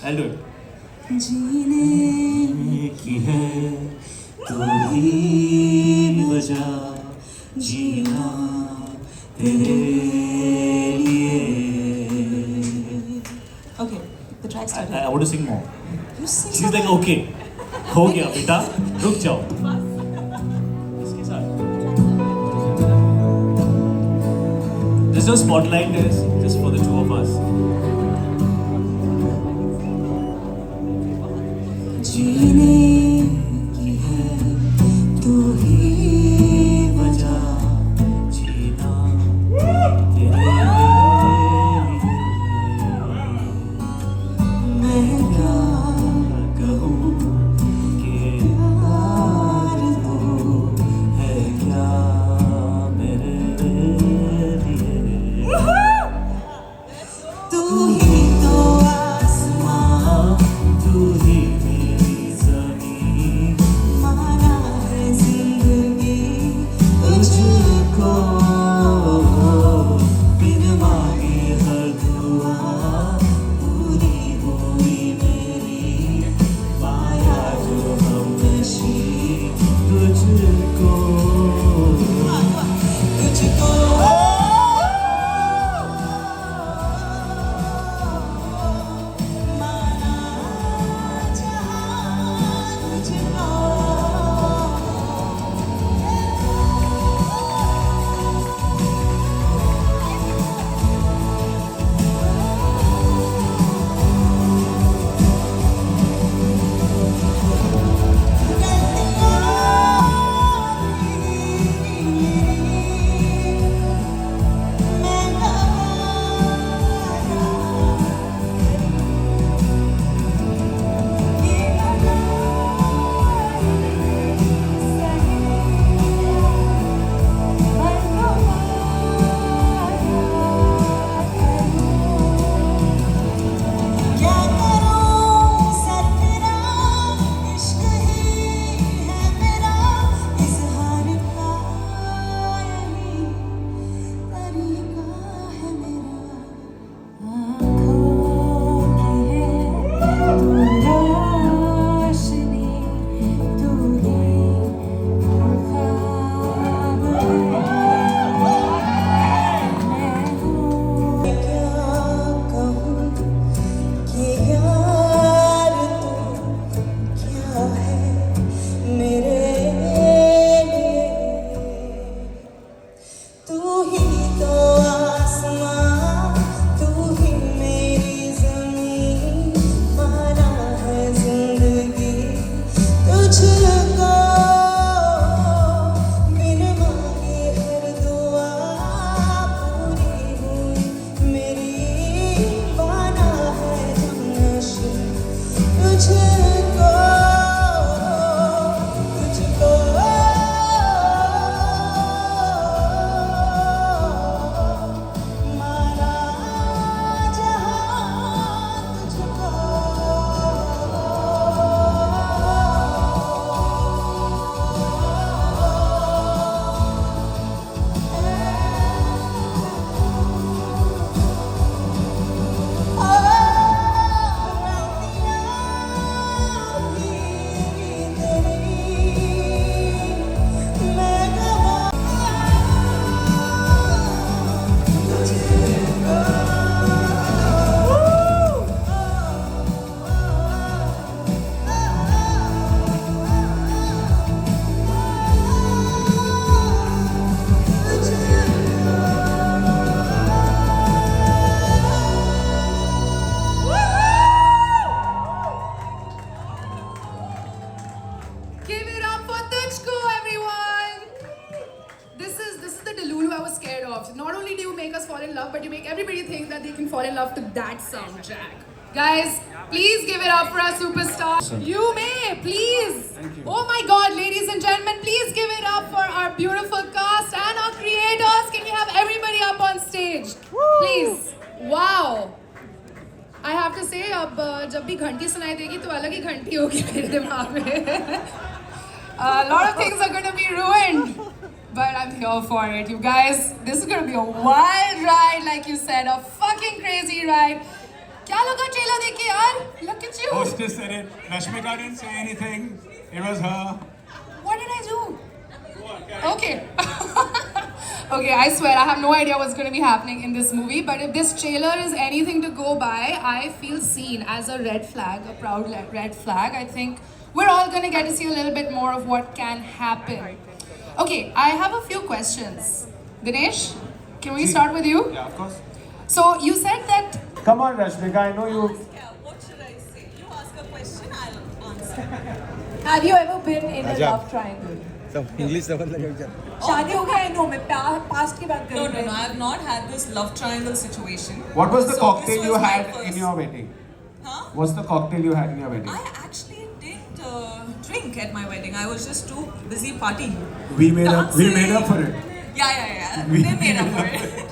I'll do it. जीने की है तू ही वजह जीना तेरे लिए. Okay, the track started. I want to sing more. You sing She's like, okay, हो गया बेटा, रुक जाओ. इसके साथ. There's no spotlight, there's just for the two of us. जीने की है तू ही वजह जीना तेरे लिए. मैं क्या कहूँ कि यार तू है क्या मेरे लिए. तू ही तो आसमां तू ही मेरी ज़मीं माना है ज़िंदगी तुझको बिन मांगे हर दुआ पूरी हुई मेरी पाया जो हमनशी तुझको तुझको माना जहां तुझको. क्या करूं सर तेरा इश्क ही है मेरा इज़हार का यही तरीका है मेरा. आँखों की है तू रोशनी तू ही ख्वाब मैं हूँ क्या कहूँ कि यार तू क्या है मेरे लिए. तू ही तो आसमां तू ही मेरी ज़मीं माना है ज़िंदगी तुझको बिन मांगे हर दुआ पूरी हुई मेरी माना है हमनशी तुझको तुझको माना जहां तुझको. Give it up for Tujhko, everyone! This is the Delulu I was scared of. Not only do you make us fall in love, but you make everybody think that they can fall in love to that soundtrack. Guys, please give it up for our superstar. You may, please. Thank you. Oh my God, ladies and gentlemen, please give it up for our beautiful cast and our creators. Can we have everybody up on stage? Please. Wow. I have to say, अब जब भी घंटी सुनाई देगी तो अलग ही घंटी होगी मेरे दिमाग में. A lot of things are going to be ruined, but I'm here for it. You guys, this is going to be a wild ride, like you said, a fucking crazy ride. क्या लगा trailer देख के यार? just said it. Rashmika didn't say anything. It was her. What did I do? Okay. Okay, I swear I have no idea what's going to be happening in this movie, but if this trailer is anything to go by, I feel seen as a red flag, a proud red flag. I think we're all going to get to see a little bit more of what can happen. Okay, I have a few questions. Dinesh, can we start with you? Yeah, of course. So you said that. Come on, Rashmika. I know you. What should I say? You ask a question, I'll answer. Have you ever been in a love triangle? सब English समझ लगे बेचारा शादी हो गया no मैं past की बात कर No, रही no, no, हूँ I have not had this love triangle situation. What was the So cocktail this you was my had first. in your wedding? Huh? What's the cocktail you had in your wedding? I actually didn't drink at my wedding. I was just too busy partying. We made up. We made up Dancing. for it. Yeah. They made up for it.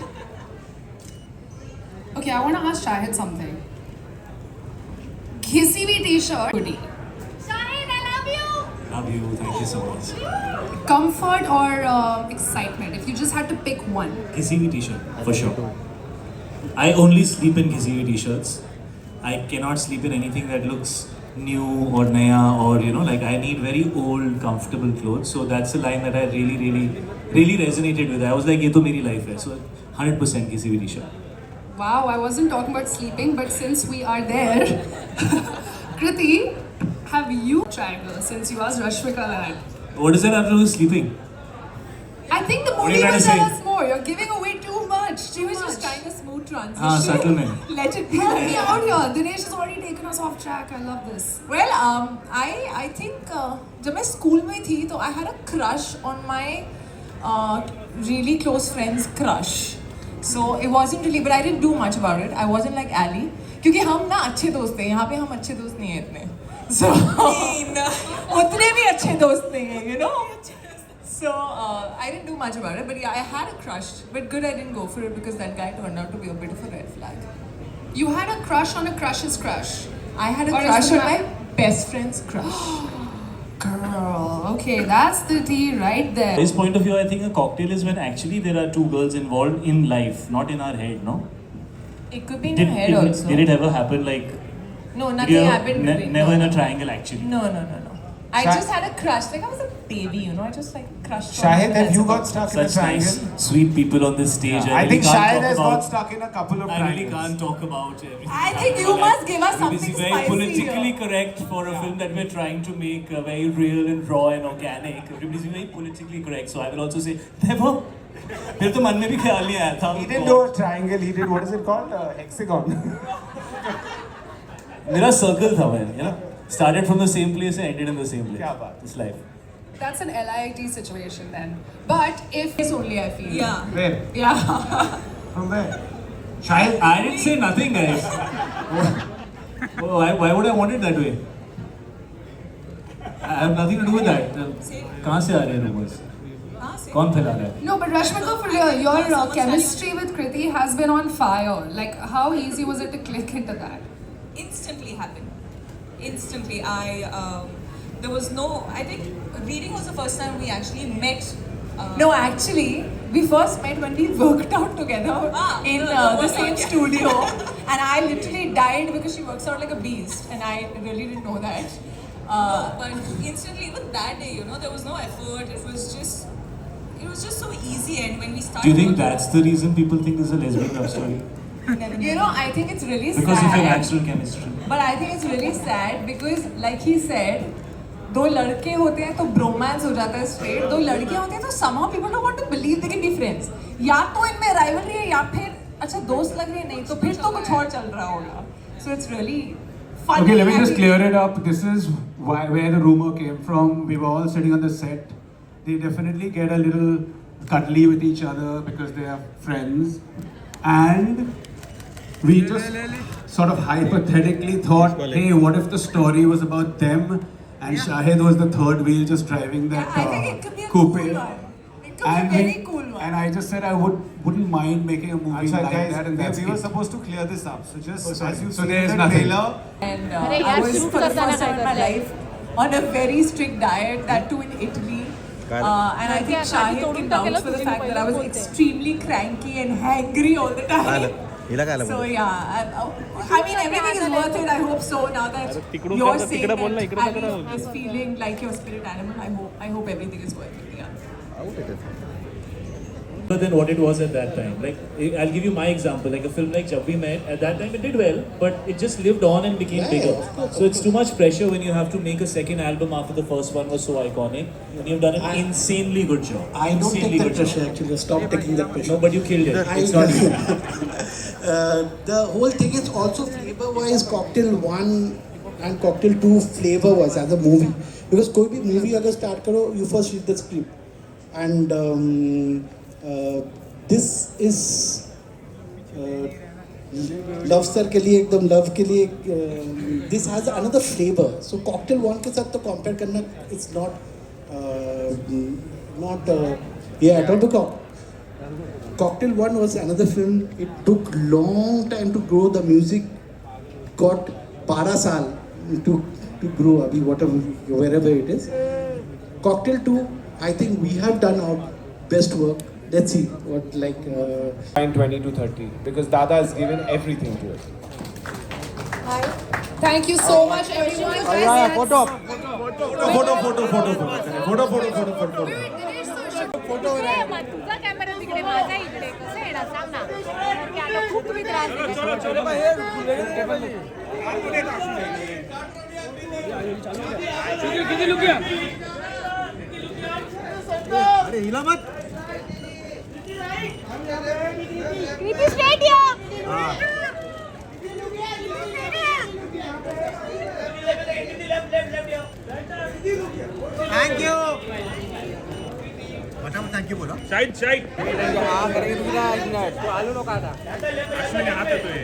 Okay, I want to ask Shahid something. Ghisi हुई t-shirt. Hoodie. Shahid, I love you. Love you. Thank you so much. Comfort or excitement? If you just had to pick one. Kisi हुई t-shirt for sure. I only sleep in kisi हुई t-shirts. I cannot sleep in anything that looks new or naya or like I need very old comfortable clothes. So that's a line that I really resonated with. I was like, ये तो मेरी life है. So 100% kisi हुई t-shirt. Wow, I wasn't talking about sleeping, but since we are there, Kriti, have you triangle since you asked Rashmika that? What does that have to do with sleeping? I think the are movie you trying will to tell say? us more. You're giving away too much. She was just trying a smooth transition. हाँ subtle में. Let it be. Help me out here. Dinesh has already taken us off track. I love this. Well, I think जब मैं school में थी तो I had a crush on my really close friend's crush. So it wasn't really, but I didn't do much about it. I wasn't like Ali. क्योंकि हम ना अच्छे दोस्त हैं. यहाँ पे हम अच्छे दोस्त नहीं हैं इतने. So उतने भी अच्छे दोस्त नहीं हैं, you know. So I didn't do much about it, but yeah, I had a crush. But good, I didn't go for it because that guy turned out to be a bit of a red flag. You had a crush on a crush's crush. I had a Or is crush it on my- my best friend's crush. Girl, okay, that's the tea right there. This point of view, I think a cocktail is when actually there are two girls involved in life, not in our head, no? It could be in your head also. Did it ever happen like? No, did nothing you ever- happened. between- never no, in a triangle actually. No. I just had a crush. Like I was a baby, you know. I just like crushed. on Shahid, him, have that's you about got it. stuck in a Such nice, triangle? sweet people on this stage. I really think can't Shahid talk has about- got stuck in a couple of I really triangles. can't talk about everything. I think you must give us This something is very spicy politically here. correct for a film that we're trying to make very real and raw and organic. Everybody's being very politically correct, so I will also say never. फिर तो मन में भी ख्याल नहीं आया था. He didn't do a triangle. He did, what is it called? Hexagon. मेरा circle था मैं, started from the same place and ended in the same place. क्या बात. This life. That's an LIT situation then. But if This only I feel. Yeah. Where? Yeah. From where? Shahid. I didn't say nothing, guys. Why would I want it that way? I have nothing to do with that. कहाँ से आ रहे हैं rumors? कौन फैला रहा है? no, but Rashmika, for real, your chemistry with Kriti has been on fire. Like, how easy was it to click into that? Instantly happened. Instantly, there was no. I think reading was the first time we actually met. No, actually, we first met when we worked out together in no, the no, same yeah. studio, and I literally died because she works out like a beast, and I really didn't know that. But instantly, even that day, there was no effort. It was just so easy. And when we started, Do you think working- that's the reason people think this is a lesbian love story? You know, I think it's really Because of your sad. natural chemistry. But I think it's really sad because, like he said, दो लड़के होते हैं तो bromance हो जाता है straight. दो लड़कियां होती हैं तो somehow people don't want to believe they can be friends. या तो इनमें rivalry है या फिर अच्छा दोस्त लग रही है, नहीं तो फिर तो कुछ और चल रहा होगा. So it's really funny. Okay, let me and just clear it up. This is where the rumor came from. We were all sitting on the set. They definitely get a little cuddly with each other because they are friends. And we just sort of hypothetically thought, hey, what if the story was about them and Shahid was the third wheel just driving that I think it could be a coupe. cool one. It could And be a very we- cool one. And I just said I wouldn't mind making a movie like that, and that's we were it. supposed to clear this up. So just sorry. as you So see there is the nothing. trailer, And अरे I यार, was शुरू for the करता first ना time in my करता life on a very strict diet, that too in Italy. And I think क्या, Shahid तोड़ूं can तो vouch अकेला for the तुझे fact that I was बोलते हैं. extremely cranky and hangry all the time. हिला काय So yeah, I mean everything is worth it. I hope so. Now that you're saying that Ali is feeling like your spirit animal, I hope everything is worth it. Yeah. Than what it was at that time. Like, I'll give you my example. Like a film like Jab We Met, at that time it did well, but it just lived on and became bigger. So it's too much pressure when you have to make a second album after the first one was so iconic. And you've done an insanely good job. I don't take Insanely that good pressure job. actually. Stop taking that pressure. No, but you killed it. It's not you. The whole thing is also flavor-wise. Cocktail 1 and Cocktail 2 flavor-wise as a movie. Because कोई भी movie अगर start करो, you first read the script. And this is love star के लिए एकदम love के लिए this has another flavour so cocktail 1 के साथ तो कंपेयर करना it's not yeah at all because cocktail 1 was another film. It took long time to grow. The music got 12 साल to grow abhi whatever wherever it is. Cocktail 2 I think we have done our best work. Let's see what like 20 to 30 because Dada has given everything to it. Thank you so much, everyone. Guys, that's- photo Wait, Dinesh sir, तुझा camera तिकडे माझा इकडे कसं येणार सांग ना की आता खूप तुम्ही त्रास अरे हिला मत कृती स्ट्रेट या थँक्यू पटापट थँक्यू बोला साईड साईड तू आलो नका आता अश्विनी हात येतोय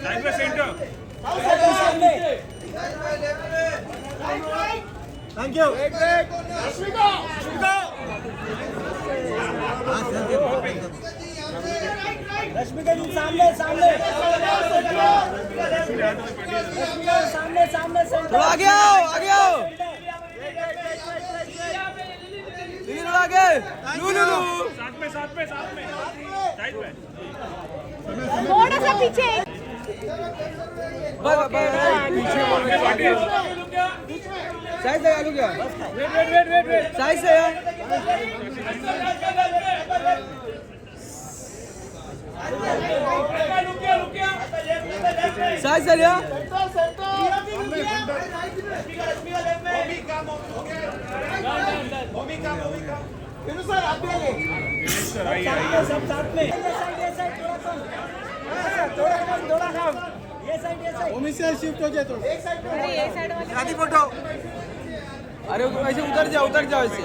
side by center thank you Rashmika ji सामने सामने सामने सामने थोड़ा आगे आओ थोड़ा आगे लू साथ में साइड पे थोड़ा सा पीछे साइड से आलू क्या वेट साइड से यार साइड से यार सब साथ में थोड़ा कम ये साइड से शिफ्ट हो जाए तो अरे ये साइड वाले शादी फोटो अरे ऐसे उतर जाओ ऐसे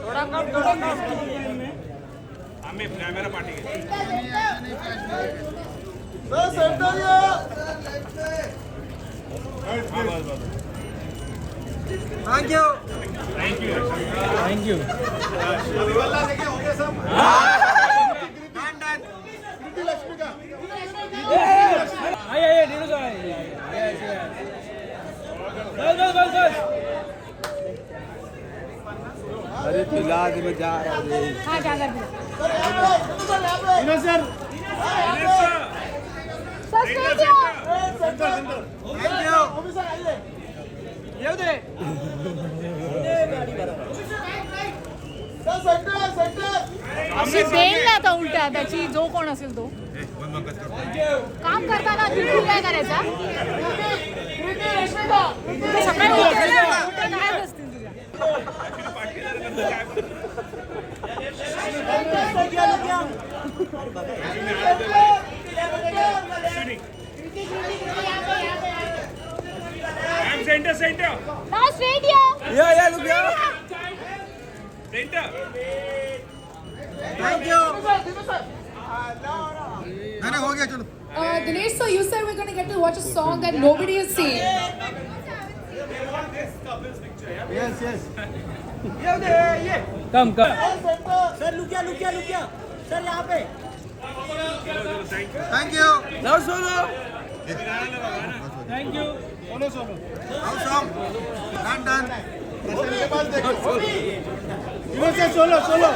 थोड़ा कम आम्ही कॅमेरा पाठी थँक्यू आइए नीरू बस अरे पिला दे मैं जा रहा हूँ हाँ जा कर सर स्ट्रेट या येऊ दे अशी देईल ना आता उलट्या त्याची जो कोण असेल तो काम करताना बिलकुल काय करायचा तुझे सकाळी उठते ना, काय असतील तुझ्या सेंटर ना स्ट्रेट या लुक या सेंटर थँक्यू नहीं हो गया चलो Dinesh sir, you said we're going to get to watch a song that nobody has seen. Yes ये कम सर लुक या सर यहाँ पे thank you love solo thank you solo how song done solo solo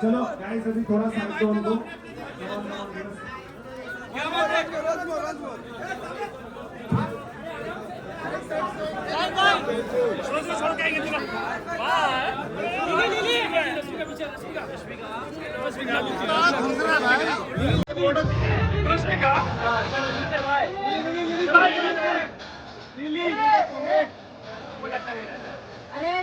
चलो guys अभी थोड़ा side दो उनको छोड़ के आएंगे तुला अरे